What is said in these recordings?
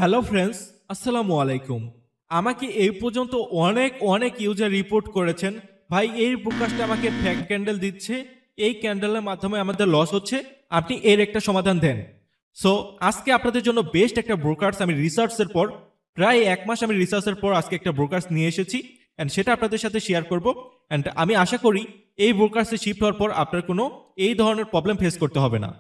Hello friends, আসসালামু আলাইকুম। আমাকে এই পর্যন্ত অনেক অনেক ইউজার রিপোর্ট করেছেন, ভাই এই ব্রোকারটা আমাকে ফ্যাক ক্যান্ডেল দিচ্ছে, এই ক্যান্ডেলের মাধ্যমে আমাদের লস হচ্ছে, আপনি এর একটা সমাধান দেন। সো আজকে আপনাদের জন্য বেস্ট একটা ব্রোকার্স আমি রিসার্চের পর, প্রায় 1 মাস আমি রিসার্চের পর আজকে একটা ব্রোকার্স নিয়ে এসেছি অ্যান্ড সেটা আপনাদের সাথে শেয়ার করব। অ্যান্ড আমি আশা করি এই ব্রোকার্সে শিফট হওয়ার পর আপনার কোনো এই ধরনের প্রবলেম ফেস করতে হবে না।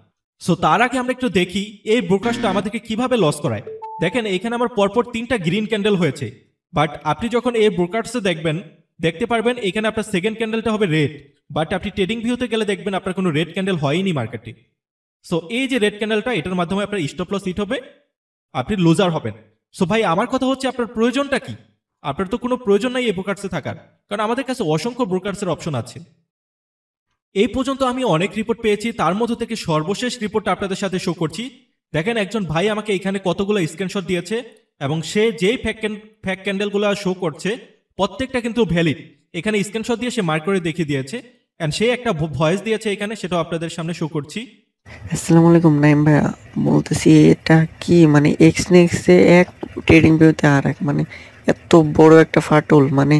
সো তার আগে আমরা একটু দেখি এই ব্রোকারসটা আমাদেরকে কিভাবে লস করায়। দেখেন এখানে আমার পরপর 3টা গ্রিন ক্যান্ডেল হয়েছে, বাট আপনি যখন এই ব্রোকারসে দেখবেন দেখতে পারবেন এখানে আপনার সেকেন্ড ক্যান্ডেলটা হবে রেড, বাট আপনি ট্রেডিং ভিউতে গেলে দেখবেন আপনার কোনো রেড ক্যান্ডেল হয়নি মার্কেটে। সো এই যে রেড ক্যান্ডেলটা, এটার মাধ্যমে আপনার স্টপ লস হিট হবে, আপনি লুজার হবেন। সো ভাই আমার কথা হচ্ছে আপনার প্রয়োজনটা কি? আপনার তো কোনো প্রয়োজন নাই এই ব্রোকারসে থাকার, কারণ আমাদের কাছে অসংখ্য ব্রোকারসের অপশন আছে। এই পর্যন্ত আমি অনেক রিপোর্ট পেয়েছি, তার মধ্যে থেকে সর্বশেষ রিপোর্টটা আপনাদের সাথে শো করছি। দেখেন একজন ভাই আমাকে এখানে কতগুলো স্ক্রিনশট দিয়েছে এবং সে যেই ফ্যাক ক্যান্ডেলগুলো শো করছে প্রত্যেকটা কিন্তু ভ্যালিড। এখানে স্ক্রিনশট দিয়ে সে মার্ক করে দেখিয়ে দিয়েছে অ্যান্ড সে একটা ভয়েস দিয়েছে এখানে, সেটাও আপনাদের সামনে শো করছি। আসসালামু আলাইকুম নাইম ভাইয়া, বলতেছি এটা কি মানে এক্স নেক্সে এক, ট্রেডিং ভিউতে আর এক, মানে এত বড় একটা ফাটল, মানে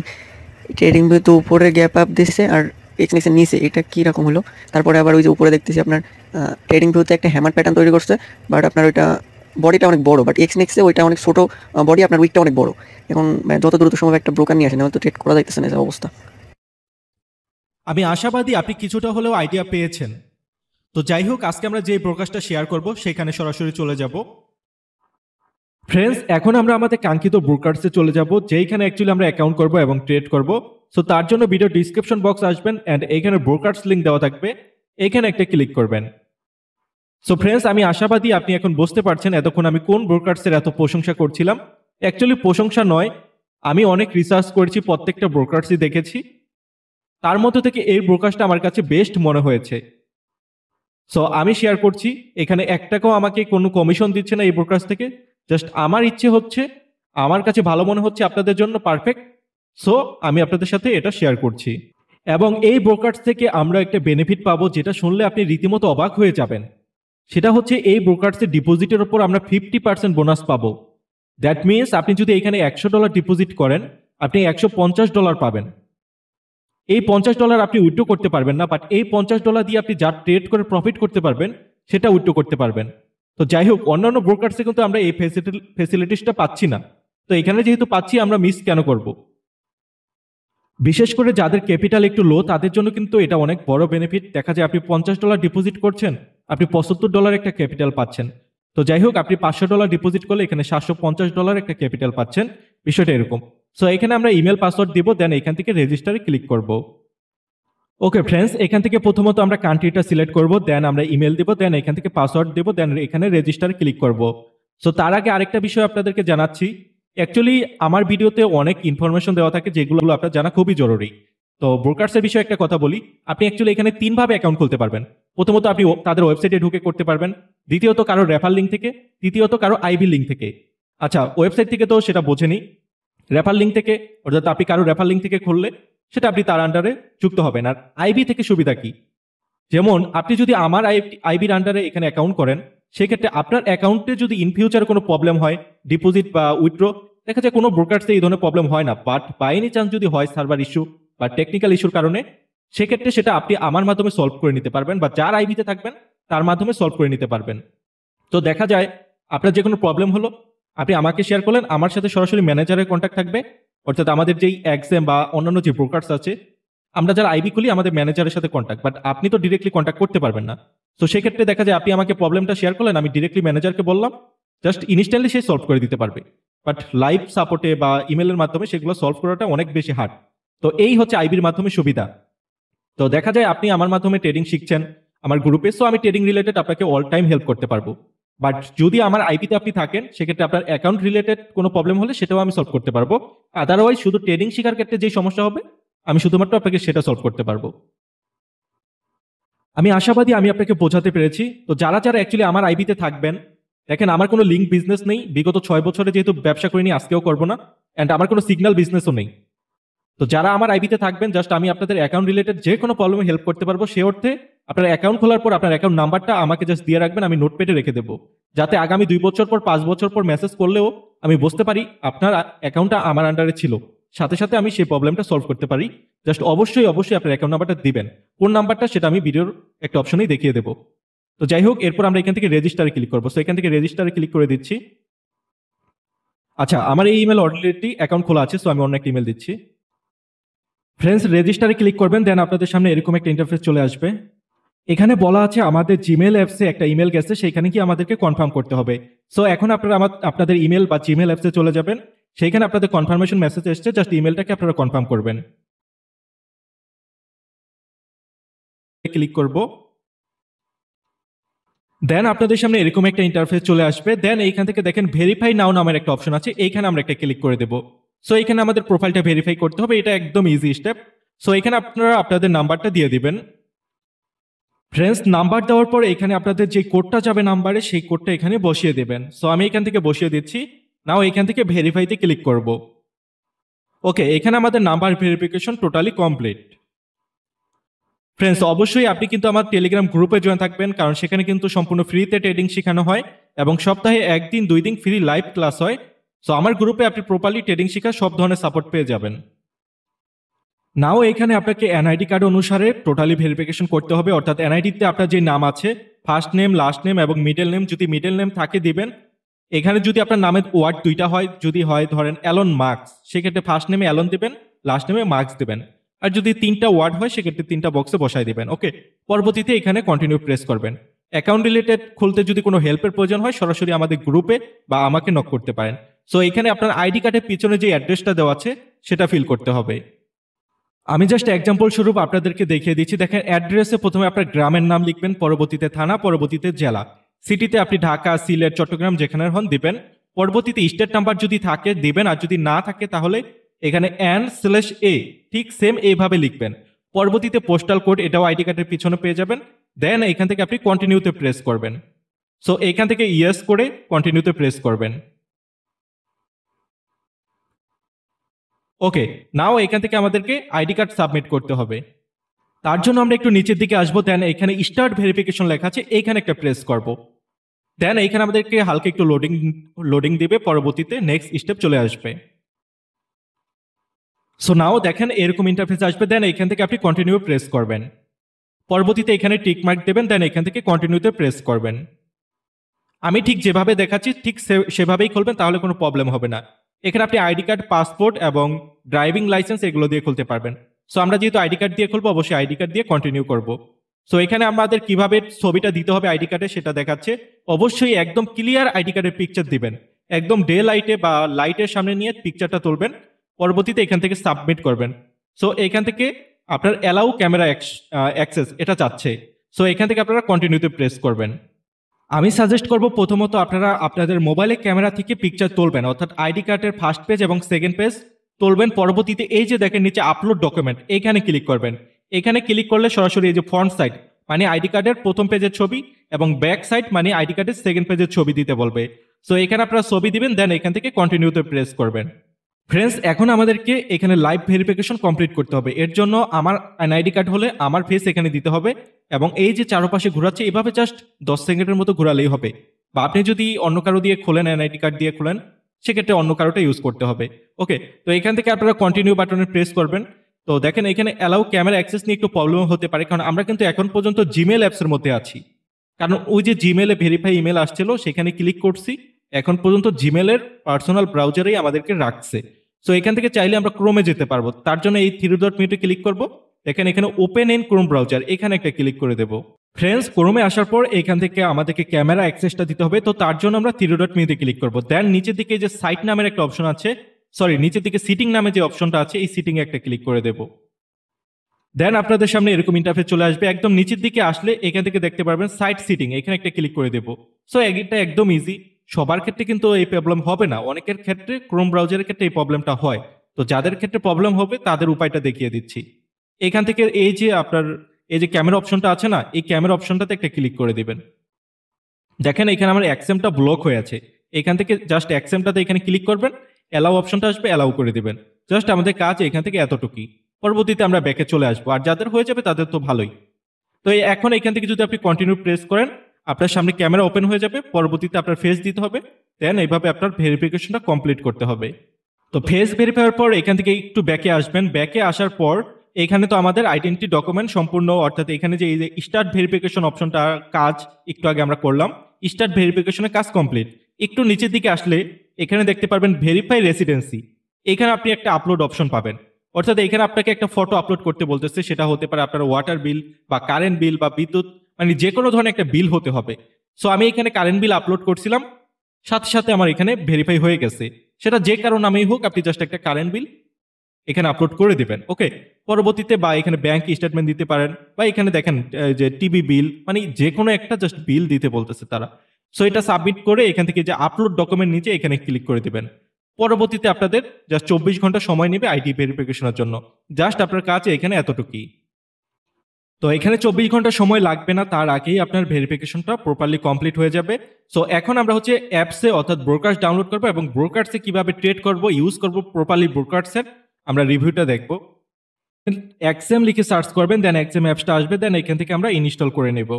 ট্রেডিং ভিউতে উপরে গ্যাপ আপ দিচ্ছে আর এক্স নেক্সের নিচে, এটা কি রকম হলো? তারপরে আবার ওই যে উপরে দেখতেছি আপনার ট্রেডিং ভিউতে একটা হ্যামার প্যাটার্ন তৈরি করছে, বাট আপনার ওইটা বডিটা অনেক বড়, বাট এক্স নেক্সে ওইটা অনেক ছোট বডি, আপনার উইকটা অনেক বড়। এখন যত দ্রুত সম্ভব একটা ব্রোকার নিয়ে আসেন, তো ট্রেড করা যাইতেছে না, এই অবস্থা। আমি আশাবাদী আপনি কিছুটা হলেও আইডিয়া পেয়েছেন। তো যাই হোক, আজকে আমরা যে ব্রোকারসটা শেয়ার করব সেখানে সরাসরি চলে যাব। ফ্রেন্ডস, এখন আমরা আমাদের কাঙ্ক্ষিত ব্রোকারসে চলে যাব, যেইখানে অ্যাকচুয়ালি আমরা অ্যাকাউন্ট করব এবং ট্রেড করব। সো তার জন্য ভিডিও ডিসক্রিপশন বক্স আসবেন অ্যান্ড এইখানে ব্রোকারস লিঙ্ক দেওয়া থাকবে, এখানে একটা ক্লিক করবেন। সো ফ্রেন্ডস, আমি আশাবাদী আপনি এখন বুঝতে পারছেন এতক্ষণ আমি কোন ব্রোকারসের এত প্রশংসা করছিলাম। অ্যাকচুয়ালি প্রশংসা নয়, আমি অনেক রিসার্চ করেছি, প্রত্যেকটা ব্রোকারসই দেখেছি, তার মধ্যে থেকে এই ব্রোকারসটা আমার কাছে বেস্ট মনে হয়েছে। সো আমি শেয়ার করছি, এখানে 1 টাকাও আমাকে কোনো কমিশন দিচ্ছে না এই ব্রোকারস থেকে, জাস্ট আমার ইচ্ছে হচ্ছে, আমার কাছে ভালো মনে হচ্ছে আপনাদের জন্য পারফেক্ট। সো আমি আপনাদের সাথে এটা শেয়ার করছি এবং এই ব্রোকারস থেকে আমরা একটা বেনিফিট পাবো যেটা শুনলে আপনি রীতিমতো অবাক হয়ে যাবেন। সেটা হচ্ছে এই ব্রোকারসের ডিপোজিটের উপর আমরা 50% বোনাস পাবো। দ্যাট মিনস আপনি যদি এখানে $100 ডিপোজিট করেন, আপনি $150 পাবেন। এই $50 আপনি উইথড্র করতে পারবেন না, বাট এই $50 দিয়ে আপনি যা ট্রেড করে প্রফিট করতে পারবেন সেটা উইথড্র করতে পারবেন। তো যাই হোক, অন্যান্য ব্রোকারসে কিন্তু আমরা এই ফেসিলিটিসটা পাচ্ছি না, তো এখানে যেহেতু পাচ্ছি আমরা মিস কেন করব? বিশেষ করে যাদের ক্যাপিটাল একটু লো তাদের জন্য কিন্তু এটা অনেক বড় বেনিফিট। দেখা যায় আপনি $50 ডিপোজিট করছেন, আপনি $75 একটা ক্যাপিটাল পাচ্ছেন। তো যাই হোক, আপনি $500 ডিপোজিট করলে এখানে $750 একটা ক্যাপিটাল পাচ্ছেন, বিষয়টা এরকম। সো এখানে আমরা ইমেল পাসওয়ার্ড দিব, দেন এখান থেকে রেজিস্টারে ক্লিক করব। ওকে ফ্রেন্ডস, এখান থেকে প্রথমত আমরা কান্ট্রিটা সিলেক্ট করব, দেন আমরা ইমেল দিব, দেন এখান থেকে পাসওয়ার্ড দেব, দেন এখানে রেজিস্টারে ক্লিক করব। সো তার আগে আরেকটা বিষয় আপনাদেরকে জানাচ্ছি, অ্যাকচুয়ালি আমার ভিডিওতে অনেক ইনফরমেশন দেওয়া থাকে যেগুলো আপনার জানা খুবই জরুরি। তো ব্রোকারসের বিষয়ে একটা কথা বলি, আপনি অ্যাকচুয়ালি এখানে 3 ভাবে অ্যাকাউন্ট খুলতে পারবেন। প্রথমত আপনি তাদের ওয়েবসাইটে ঢুকে করতে পারবেন, দ্বিতীয়ত কারো রেফার লিঙ্ক থেকে, তৃতীয়ত কারো আইবি লিঙ্ক থেকে। আচ্ছা, ওয়েবসাইট থেকে তো সেটা বোঝেনি, রেফার লিঙ্ক থেকে অর্থাৎ আপনি কারো রেফার লিঙ্ক থেকে খুললে সেটা আপনি তার আন্ডারে যুক্ত হবেন। আর আইবি থেকে সুবিধা কি? যেমন আপনি যদি আমার আইবির আন্ডারে এখানে অ্যাকাউন্ট করেন, সেক্ষেত্রে আপনার অ্যাকাউন্টে যদি ইন ফিউচারে কোনো প্রবলেম হয়, ডিপোজিট বা উইথড্র, দেখা যায় কোনো ব্রোকারসে এই ধরনের প্রবলেম হয় না, বাট বাই এনি চান্স যদি হয় সার্ভার ইস্যু বা টেকনিক্যাল ইস্যুর কারণে, সেক্ষেত্রে সেটা আপনি আমার মাধ্যমে সলভ করে নিতে পারবেন বা যার আইবিতে থাকবেন তার মাধ্যমে সলভ করে নিতে পারবেন। তো দেখা যায় আপনার যে কোনো প্রবলেম হলো, আপনি আমাকে শেয়ার করলেন, আমার সাথে সরাসরি ম্যানেজারের কন্ট্যাক্ট থাকবে, অর্থাৎ আমাদের যেই এক্সএম বা অন্যান্য যে ব্রোকারস আছে, আমরা যারা আইবি খুলি আমাদের ম্যানেজারের সাথে কন্ট্যাক্ট, বাট আপনি তো ডিরেক্টলি কন্ট্যাক্ট করতে পারবেন না। তো সেক্ষেত্রে দেখা যায় আপনি আমাকে প্রবলেমটা শেয়ার করলেন, আমি ডিরেক্টলি ম্যানেজারকে বললাম, জাস্ট ইনস্ট্যান্টলি সে সলভ করে দিতে পারবে। বাট লাইভ সাপোর্টে বা ইমেলের মাধ্যমে সেগুলো সলভ করাটা অনেক বেশি হার্ড। তো এই হচ্ছে আইবির মাধ্যমে সুবিধা। তো দেখা যায় আপনি আমার মাধ্যমে ট্রেডিং শিখছেন আমার গ্রুপে, সো আমি ট্রেডিং রিলেটেড আপনাকে অল টাইম হেল্প করতে পারবো। বাট যদি আমার আইপিতে আপনি থাকেন, সেক্ষেত্রে আপনার অ্যাকাউন্ট রিলেটেড কোনো প্রবলেম হলে সেটাও আমি সলভ করতে পারবো। আদারওয়াইজ শুধু ট্রেডিং শেখার ক্ষেত্রে যেই সমস্যা হবে, আমি শুধুমাত্র আপনাকে সেটা সলভ করতে পারবো। আমি আশাবাদী আমি আপনাকে বোঝাতে পেরেছি। তো যারা যারা অ্যাকচুয়ালি আমার আইবিতে থাকবেন, দেখেন আমার কোনো লিঙ্ক বিজনেস নেই, বিগত 6 বছরে যেহেতু ব্যবসা করিনি, আজকেও করবো না, অ্যান্ড আমার কোনো সিগন্যাল বিজনেসও নেই। তো যারা আমার আইবিতে থাকবেন, জাস্ট আমি আপনাদের অ্যাকাউন্ট রিলেটেড যে কোনো প্রবলেমে হেল্প করতে পারবো, সে অর্থে আপনার অ্যাকাউন্ট খোলার পর আপনার অ্যাকাউন্ট নাম্বারটা আমাকে জাস্ট দিয়ে রাখবেন, আমি নোটপ্যাডে রেখে দেবো, যাতে আগামী 2 বছর পর 5 বছর পর মেসেজ করলেও আমি বুঝতে পারি আপনার অ্যাকাউন্টটা আমার আন্ডারে ছিল, সাথে সাথে আমি সেই প্রবলেমটা সলভ করতে পারি। জাস্ট অবশ্যই অবশ্যই আপনার অ্যাকাউন্ট নাম্বারটা দিবেন, কোন নাম্বারটা সেটা আমি ভিডিওর একটা অপশনেই দেখিয়ে দেবো। তো যাই হোক, এরপর আমরা এখান থেকে রেজিস্টারে ক্লিক করবো। সো এখান থেকে রেজিস্টারে ক্লিক করে দিচ্ছি। আচ্ছা, আমার এই ইমেল অলরেডি অ্যাকাউন্ট খোলা আছে, সো আমি অন্য একটা ইমেল দিচ্ছি। ফ্রেন্ডস, রেজিস্টারে ক্লিক করবেন, দেন আপনাদের সামনে এরকম একটা ইন্টারফেস চলে আসবে। এখানে বলা আছে আমাদের জিমেল অ্যাপসে একটা ইমেল গেছে, সেইখানে কি আমাদেরকে কনফার্ম করতে হবে। সো এখন আপনারা আপনাদের ইমেল বা জিমেল অ্যাপসে চলে যাবেন, সেইখানে আপনাদের কনফার্মেশন মেসেজ এসছে, জাস্ট ইমেলটাকে আপনারা কনফার্ম করবেন। ক্লিক করব, দেন আপনাদের সামনে এরকম একটা ইন্টারফেস চলে আসবে। দেন এইখান থেকে দেখেন ভেরিফাই নাও নামের একটা অপশন আছে, এইখানে আমরা একটা ক্লিক করে দেবো। সো এখানে আমাদের প্রোফাইলটা ভেরিফাই করতে হবে, এটা একদম ইজি স্টেপ। সো এখানে আপনারা আপনাদের নাম্বারটা দিয়ে দিবেন। ফ্রেন্ডস, নাম্বার দেওয়ার পর এখানে আপনাদের যে কোডটা যাবে নাম্বারে, সেই কোডটা এখানে বসিয়ে দেবেন। সো আমি এখান থেকে বসিয়ে দিচ্ছি। নাও এখান থেকে ভেরিফাইতে ক্লিক করব। ওকে, এখানে আমাদের number verification totally complete. Friends, অবশ্যই আপনি কিন্তু আমার টেলিগ্রাম গ্রুপে জয়েন থাকবেন, কারণ সেখানে কিন্তু সম্পূর্ণ ফ্রিতে ট্রেডিং শেখানো হয় এবং সপ্তাহে 1 দিন 2 দিন ফ্রি লাইভ ক্লাস হয়। সো আমার গ্রুপে আপনি প্রপারলি ট্রেডিং শেখার সব ধরনের সাপোর্ট পেয়ে যাবেন। নাও এখানে আপনাকে এনআইডি কার্ড অনুসারে টোটালি ভেরিফিকেশন করতে হবে, অর্থাৎ এনআইডিতে আপনার যে নাম আছে, ফার্স্ট নেম, লাস্ট নেম এবং মিডল নেম, যদি মিডল নেম থাকে দিবেন। এখানে যদি আপনার নামের ওয়ার্ড দুইটা হয়, যদি হয় ধরেন অ্যালন মার্কস, সেক্ষেত্রে ফার্স্ট নেমে অ্যালন দিবেন, লাস্ট নেমে মার্কস দিবেন। আর যদি 3টা ওয়ার্ড হয় সেক্ষেত্রে 3টা বক্সে বসাই দিবেন। ওকে, পরবর্তীতে এখানে কন্টিনিউ প্রেস করবেন। অ্যাকাউন্ট রিলেটেড খুলতে যদি কোনো হেল্পের প্রয়োজন হয় সরাসরি আমাদের গ্রুপে বা আমাকে নক করতে পারেন। সো এখানে আপনার আইডি কার্ডের পিছনে যে অ্যাড্রেসটা দেওয়া আছে সেটা ফিল করতে হবে। আমি জাস্ট এক্সাম্পল স্বরূপ আপনাদেরকে দেখিয়ে দিচ্ছি। দেখেন, অ্যাড্রেসে প্রথমে আপনার গ্রামের নাম লিখবেন, পরবর্তীতে থানা, পরবর্তীতে জেলা। সিটিতে আপনি ঢাকা, সিলেট, চট্টগ্রাম যেখানে হন দিবেন। পরবর্তীতে স্টেট নাম্বার যদি থাকে দিবেন, আর যদি না থাকে তাহলে এখানে N/A ঠিক সেম এইভাবে লিখবেন। পরবর্তীতে পোস্টাল কোড, এটাও আইডি কার্ডের পিছনে পেয়ে যাবেন। দেন এখান থেকে আপনি কন্টিনিউতে প্রেস করবেন। সো এখান থেকে ইয়েস করে কন্টিনিউতে প্রেস করবেন। ওকে, নাও এখান থেকে আমাদেরকে আইডি কার্ড সাবমিট করতে হবে। তার জন্য আমরা একটু নিচের দিকে আসবো, দেন এখানে স্টার্ট ভেরিফিকেশন লেখা আছে, এইখানে একটা প্রেস করব। দেন এইখানে আমাদেরকে হালকা একটু লোডিং দিবে, পরবর্তীতে নেক্সট স্টেপ চলে আসবে। সো নাও দেখেন এরকম ইন্টারফেস আসবে। দেন এখান থেকে আপনি কন্টিনিউ প্রেস করবেন। পরবর্তীতে এখানে টিক মার্ক দেবেন, দেন এখান থেকে কন্টিনিউতে প্রেস করবেন। আমি ঠিক যেভাবে দেখাচ্ছি ঠিক সেভাবেই খুলবেন, তাহলে কোনো প্রবলেম হবে না। এখানে আপনি আইডি কার্ড, পাসপোর্ট এবং ড্রাইভিং লাইসেন্স এগুলো দিয়ে খুলতে পারবেন। সো আমরা যেহেতু আইডি কার্ড দিয়ে খুলবো, অবশ্যই আইডি কার্ড দিয়ে কন্টিনিউ করব। সো এখানে আমাদের কিভাবে ছবিটা দিতে হবে আইডি কার্ডে সেটা দেখাচ্ছে। অবশ্যই একদম ক্লিয়ার আইডি কার্ডের পিকচার দিবেন, একদম ডে লাইটে বা লাইটের সামনে নিয়ে পিকচারটা তুলবেন। পরবর্তীতে এখান থেকে সাবমিট করবেন। সো এখান থেকে আপনার অ্যালাউ ক্যামেরা অ্যাক্সেস এটা চাচ্ছে। সো এখান থেকে আপনারা কন্টিনিউতে প্রেস করবেন। আমি সাজেস্ট করব প্রথমত আপনারা আপনাদের মোবাইলের ক্যামেরা থেকে পিকচার তুলবেন, অর্থাৎ আইডি কার্ডের ফার্স্ট পেজ এবং সেকেন্ড পেজ তুলবেন। পরবর্তীতে এই যে দেখেন নিচে আপলোড ডকুমেন্ট, এখানে ক্লিক করবেন। এখানে ক্লিক করলে সরাসরি এই যে ফ্রন্ট সাইড মানে আইডি কার্ডের প্রথম পেজের ছবি এবং ব্যাক সাইড মানে আইডি কার্ডের সেকেন্ড পেজের ছবি দিতে বলবে। সো এখানে আপনারা ছবি দিবেন, দেন এখান থেকে কন্টিনিউতে প্রেস করবেন। ফ্রেন্ডস, এখন আমাদেরকে এখানে লাইভ ভেরিফিকেশন কমপ্লিট করতে হবে। এর জন্য আমার এনআইডি কার্ড হলে আমার ফেস এখানে দিতে হবে এবং এই যে চারপাশে ঘোরাচ্ছে এভাবে জাস্ট 10 সেকেন্ডের মতো ঘোরালেই হবে। বা আপনি যদি অন্য কারো দিয়ে খোলেন, এনআইডি কার্ড দিয়ে খোলেন, সেক্ষেত্রে অন্য কারোটা ইউজ করতে হবে। ওকে, তো এখান থেকে আপনারা কন্টিনিউ বাটনে প্রেস করবেন। তো দেখেন এখানে অ্যালাউ ক্যামেরা অ্যাক্সেস নিয়ে একটু প্রবলেম হতে পারে, কারণ আমরা কিন্তু এখন পর্যন্ত জিমেল অ্যাপসের মধ্যে আছি। কারণ ওই যে জিমেলে ভেরিফাই ইমেল আসছিল সেখানে ক্লিক করছি, এখন পর্যন্ত জিমেলের পার্সোনাল ব্রাউজারেই আমাদেরকে রাখছে। সো এখান থেকে চাইলে আমরা ক্রোমে যেতে পারবো। তার জন্য এই 3 ডট মেনুতে ক্লিক করব। দেখেন এখানে ওপেন ইন ক্রোম ব্রাউজার, এখানে একটা ক্লিক করে দেব। ফ্রেন্ডস, ক্রোমে আসার পর এখান থেকে আমাদেরকে ক্যামেরা অ্যাক্সেসটা দিতে হবে। তো তার জন্য আমরা 3 ডট মেনুতে ক্লিক করব। দেন নিচের দিকে যে সাইট নামের একটা অপশন আছে, নিচের দিকে সিটিং নামে যে অপশনটা আছে, এই সিটিং এ একটা ক্লিক করে দেব। দেন আপনাদের সামনে এরকম ইন্টারফেস চলে আসবে। একদম নিচের দিকে আসলে এখান থেকে দেখতে পারবেন সাইট সিটিং, এখানে একটা ক্লিক করে দেব। সো এটা একদম ইজি, সবার ক্ষেত্রে কিন্তু এই প্রবলেম হবে না, অনেকের ক্ষেত্রে ক্রোম ব্রাউজারের ক্ষেত্রে এই প্রবলেমটা হয়। তো যাদের ক্ষেত্রে প্রবলেম হবে তাদের উপায়টা দেখিয়ে দিচ্ছি। এখান থেকে এই যে আপনার এই যে ক্যামেরা অপশনটা আছে না, এই ক্যামেরা অপশনটাতে একটা ক্লিক করে দিবেন। দেখেন এখানে আমার অ্যাকসেমটা ব্লক হয়ে আছে, এখান থেকে জাস্ট অ্যাকসেমটাতে এখানে ক্লিক করবেন, অ্যালাউ অপশনটা আসবে, অ্যালাউ করে দিবেন। জাস্ট আমাদের কাজ এখান থেকে এতটুকুই। পরবর্তীতে আমরা ব্যাকে চলে আসবো, আর যাদের হয়ে যাবে তাদের তো ভালোই। তো এখন এখান থেকে যদি আপনি কন্টিনিউ প্রেস করেন, আপনার সামনে ক্যামেরা ওপেন হয়ে যাবে, পরবর্তীতে আপনার ফেস দিতে হবে, দেন এইভাবে আপনার ভেরিফিকেশনটা কমপ্লিট করতে হবে। তো ফেস ভেরিফাইয়ের পর এখান থেকে একটু ব্যাকে আসবেন, ব্যাকে আসার পর এখানে তো আমাদের আইডেন্টি ডকুমেন্ট সম্পূর্ণ, অর্থাৎ এখানে যে এই যে স্টার্ট ভেরিফিকেশন অপশনটা কাজ একটু আগে আমরা করলাম, স্টার্ট ভেরিফিকেশনের কাজ কমপ্লিট। একটু নিচের দিকে আসলে এখানে দেখতে পারবেন ভেরিফাই রেসিডেন্সি, এখানে আপনি একটা আপলোড অপশন পাবেন, অর্থাৎ এখানে আপনাকে একটা ফটো আপলোড করতে বলতেছে, সেটা হতে পারে আপনার ওয়াটার বিল বা কারেন্ট বিল বা বিদ্যুৎ, মানে যে কোনো ধরনের একটা বিল হতে হবে। সো আমি এখানে কারেন্ট বিল আপলোড করছিলাম, সাথে সাথে আমার এখানে ভেরিফাই হয়ে গেছে। সেটা যে কারণ নামেই হোক, আপনি জাস্ট একটা কারেন্ট বিল এখানে আপলোড করে দিবেন। ওকে, পরবর্তীতে বা এখানে ব্যাংক স্টেটমেন্ট দিতে পারেন, বা এখানে দেখেন যে টিভি বিল, মানে যে কোনো একটা জাস্ট বিল দিতে বলতেছে তারা। সো এটা সাবমিট করে এখান থেকে যে আপলোড ডকুমেন্ট নিচে এখানে ক্লিক করে দিবেন। পরবর্তীতে আপনাদের জাস্ট 24 ঘন্টা সময় নেবে আইডি ভেরিফিকেশনের জন্য। জাস্ট আপনার কাজ এখানে এতটুকুই। তো এখানে 24 ঘন্টা সময় লাগবে না, তার আগেই আপনার ভেরিফিকেশনটা প্রপারলি কমপ্লিট হয়ে যাবে। সো এখন আমরা হচ্ছে অ্যাপসে অর্থাৎ ব্রোকার্স ডাউনলোড করবো এবং ব্রোকার্সে কিভাবে ট্রেড করব, ইউজ করব প্রপারলি ব্রোকার্সের আমরা রিভিউটা দেখব। এক্সএম লিখে সার্চ করবেন, দেন এক্সএম অ্যাপসটা আসবে, দেন এখান থেকে আমরা ইনস্টল করে নেব।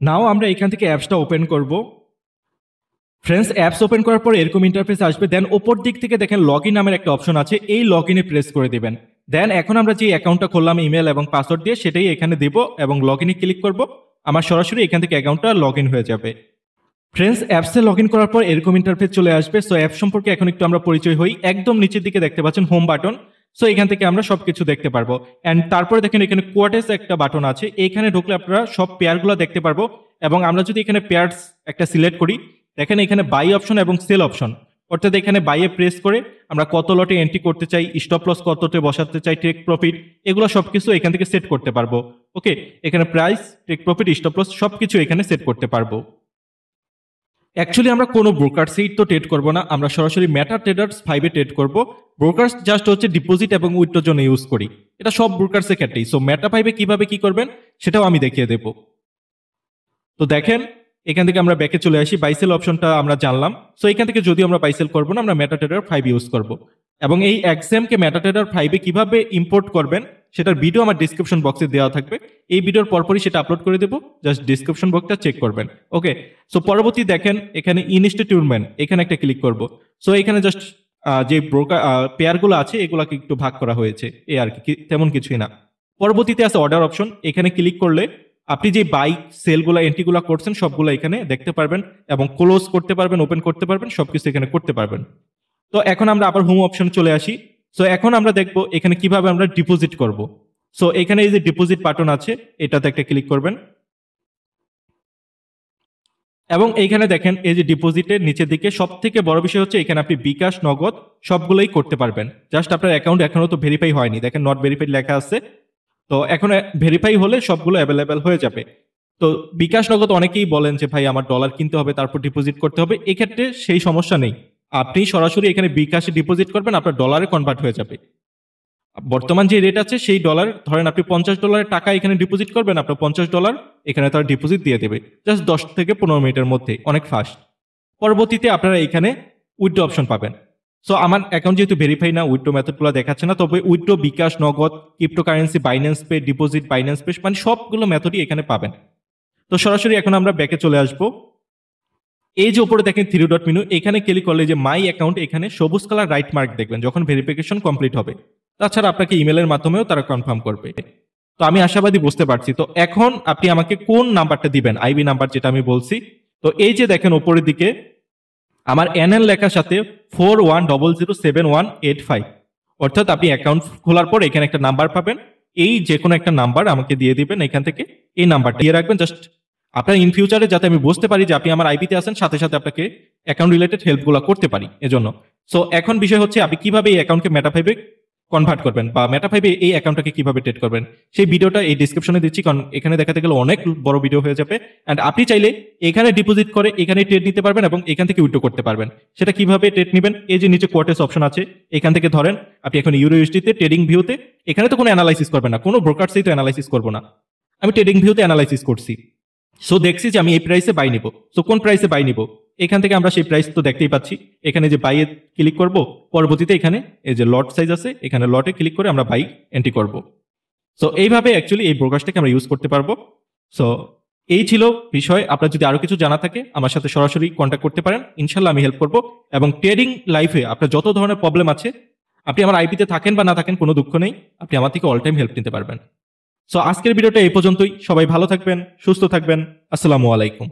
নাও আমরা এখান থেকে অ্যাপসটা ওপেন করব। ফ্রেন্ডস, অ্যাপস ওপেন করার পর এরকম ইন্টারফেস আসবে, দেন ওপর দিক থেকে দেখেন লগ ইন নামের একটা অপশন আছে, এই লগ ইনে প্রেস করে দেবেন। দেন এখন আমরা যে অ্যাকাউন্টটা খুললাম ইমেল এবং পাসওয়ার্ড দিয়ে, সেটাই এখানে দেব এবং লগ ইনে ক্লিক করব। আমার সরাসরি এখান থেকে অ্যাকাউন্টটা লগ ইন হয়ে যাবে। ফ্রেন্ডস, অ্যাপসে লগ ইন করার পর এরকম ইন্টারফেস চলে আসবে। সো অ্যাপ সম্পর্কে এখন একটু আমরা পরিচয় হই। একদম নিচের দিকে দেখতে পাচ্ছেন হোম বাটন, সো এখান থেকে আমরা সবকিছু দেখতে পারবো। অ্যান্ড তারপরে দেখেন এখানে কোয়ার্টেস একটা বাটন আছে, এখানে ঢুকলে আপনারা সব পেয়ারগুলো দেখতে পারবো। এবং আমরা যদি এখানে পেয়ার্স একটা সিলেক্ট করি, দেখেন এখানে বাই অপশন এবং সেল অপশন, অর্থাৎ এখানে বাইয়ে প্রেস করে আমরা কত লটে এন্ট্রি করতে চাই, স্টপ লস কততে বসাতে চাই, টেক প্রফিট, এগুলো সবকিছু এখান থেকে সেট করতে পারবো। ওকে, এখানে price, take profit, stop loss সবকিছু এখানে সেট করতে পারবো। অ্যাকচুয়ালি আমরা কোনো ব্রোকারসেই তো ট্রেড করবো না, আমরা সরাসরি মেটা ট্রেডার্স 5-এ ট্রেড করব। ব্রোকার্স জাস্ট হচ্ছে ডিপোজিট এবং উইথড্রর জন্য ইউজ করি, এটা সব ব্রোকার্সের ক্ষেত্রেই। সো মেটা 5-এ কিভাবে কি করবেন সেটাও আমি দেখিয়ে দেব। তো দেখেন এখান থেকে আমরা ব্যাকে চলে আসি, বাইসেল অপশনটা আমরা জানলাম। সো এখান থেকে যদি আমরা বাইসেল করবো না, আমরা মেটা ট্রেডার 5 ইউজ করব। এবং এই এক্সএমকে মেটা ট্রেডার 5-এ কিভাবে ইম্পোর্ট করবেন সেটার ভিডিও আমার ডিসক্রিপশন বক্সে দেওয়া থাকবে, এই ভিডিওর পরপরই সেটা আপলোড করে দেবো, জাস্ট ডিসক্রিপশন বক্সটা চেক করবেন। ওকে, সো পরবর্তী দেখেন এখানে ইনস্টিটিউটমেন্ট, এখানে একটা ক্লিক করব। সো এখানে জাস্ট যে ব্রোকার পেয়ারগুলো আছে এগুলাকে একটু ভাগ করা হয়েছে, এই আর কি, তেমন কিছুই না। পরবর্তীতে আছে অর্ডার অপশন, এখানে ক্লিক করলে আপনি যে বাই সেলগুলো এন্ট্রিগুলো করছেন সবগুলো এখানে দেখতে পারবেন এবং ক্লোজ করতে পারবেন, ওপেন করতে পারবেন, সবকিছু এখানে করতে পারবেন। তো এখন আমরা আবার হোম অপশন চলে আসি। সো এখন আমরা দেখবো এখানে কিভাবে আমরা ডিপোজিট করব। সো এখানে এই যে ডিপোজিট বাটন আছে, এটাতে একটা ক্লিক করবেন এবং এইখানে দেখেন এই যে ডিপোজিটের নিচের দিকে সব থেকে বড় বিষয় হচ্ছে এখানে আপনি বিকাশ, নগদ সবগুলোই করতে পারবেন। জাস্ট আপনার অ্যাকাউন্ট এখনো তো ভেরিফাই হয়নি, দেখেন নট ভেরিফাইড লেখা আছে, তো এখন ভেরিফাই হলে সবগুলো অ্যাভেলেবেল হয়ে যাবে। তো বিকাশ, নগদ অনেকেই বলেন যে ভাই আমার ডলার কিনতে হবে তারপর ডিপোজিট করতে হবে, এক্ষেত্রে সেই সমস্যা নেই, আপনি সরাসরি এখানে বিকাশে ডিপোজিট করবেন, আপনার ডলারে কনভার্ট হয়ে যাবে। বর্তমান যে রেট আছে সেই ডলার, ধরেন আপনি $50 টাকা এখানে ডিপোজিট করবেন, আপনার $50 এখানে তারা ডিপোজিট দিয়ে দেবে জাস্ট 10 থেকে 15 মিনিটের মধ্যে, অনেক ফাস্ট। পরবর্তীতে আপনারা এখানে উইথড্র অপশন পাবেন। সো আমার অ্যাকাউন্ট যেহেতু ভেরিফাই না, উইথড্র মেথডগুলো দেখাচ্ছে না, তবে উইথড্র, বিকাশ, নগদ, cryptocurrency, Binance pay, deposit, Binance pay, মানে সবগুলো মেথডই এখানে পাবেন। তো সরাসরি এখন আমরা ব্যাকে চলে আসব। এই যে উপরে দেখেন 3 ডট মেনু, এখানে ক্লিক করলে যে মাই অ্যাকাউন্ট, এখানে সবুজ কালার রাইট মার্ক দেখবেন যখন ভেরিফিকেশন কমপ্লিট হবে। তাছাড়া আপনাকে ইমেলের মাধ্যমেও তারা কনফার্ম করবে। তো আমি আশাবাদী বুঝতে পারছি। তো এখন আপনি আমাকে কোন নাম্বারটা দিবেন, আইবি নাম্বার যেটা আমি বলছি। তো এই যে দেখেন উপরের দিকে আমার এনএল লেখার সাথে 41007185, অর্থাৎ আপনি অ্যাকাউন্ট খোলার পর এখানে একটা নাম্বার পাবেন, এই যে কোনো একটা নাম্বার আমাকে দিয়ে দিবেন এখান থেকে, এই নাম্বারটা দিয়ে রাখবেন জাস্ট আপনার ইন ফিউচারে, যাতে আমি বুঝতে পারি যে আপনি আমার আইপিতে আছেন, সাথে সাথে আপনাকে অ্যাকাউন্ট রিলেটেড হেল্পগুলো করতে পারি এজন্য। সো এখন বিষয় হচ্ছে আপনি কিভাবে এই অ্যাকাউন্টকে মেটা 5-এ কনভার্ট করবেন বা মেটা 5-এ এই অ্যাকাউন্টটাকে কিভাবে ট্রেড করবেন, সেই ভিডিওটা এই ডিসক্রিপশনে দিচ্ছি, কারণ এখানে দেখাতে গেলে অনেক বড় ভিডিও হয়ে যাবে। অ্যান্ড আপনি চাইলে এখানে ডিপোজিট করে এখানে ট্রেড নিতে পারবেন এবং এখান থেকে উইথড্র করতে পারবেন। সেটা কিভাবে ট্রেড নেবেন, এই যে নিচে কোয়ার্টেস অপশন আছে, এখান থেকে ধরেন আপনি এখন ইউরো ইউএসডিতে ট্রেডিং ভিউতে, এখানে তো কোনো অ্যানালাইসিস করবেন না, কোনো ব্রোকারসেই তো অ্যানালাইসিস করবো না, আমি ট্রেডিং ভিউতে অ্যানালাইসিস করছি। সো দেখছি যে আমি এই প্রাইসে বাই নিব, সো কোন প্রাইসে বাই নিব, এখান থেকে আমরা সেই প্রাইস তো দেখতেই পাচ্ছি, এখানে যে বাইয়ে ক্লিক করব, পরবর্তীতে এখানে এই যে লট সাইজ আছে, এখানে লটে ক্লিক করে আমরা বাই এন্ট্রি করব। সো এইভাবে অ্যাকচুয়ালি এই ব্রোকার্সটাকে আমরা ইউজ করতে পারবো। সো এই ছিল বিষয়। আপনার যদি আরো কিছু জানা থাকে আমার সাথে সরাসরি কন্ট্যাক্ট করতে পারেন, ইনশাল্লাহ আমি হেল্প করবো। এবং ট্রেডিং লাইফে আপনার যত ধরনের প্রবলেম আছে, আপনি আমার আইপিতে থাকেন বা না থাকেন কোনো দুঃখ নেই, আপনি আমার থেকে অল টাইম হেল্প নিতে পারবেন। সো আজকের ভিডিওটা এই পর্যন্তই। সবাই ভালো থাকবেন, সুস্থ থাকবেন। আসসালামু আলাইকুম।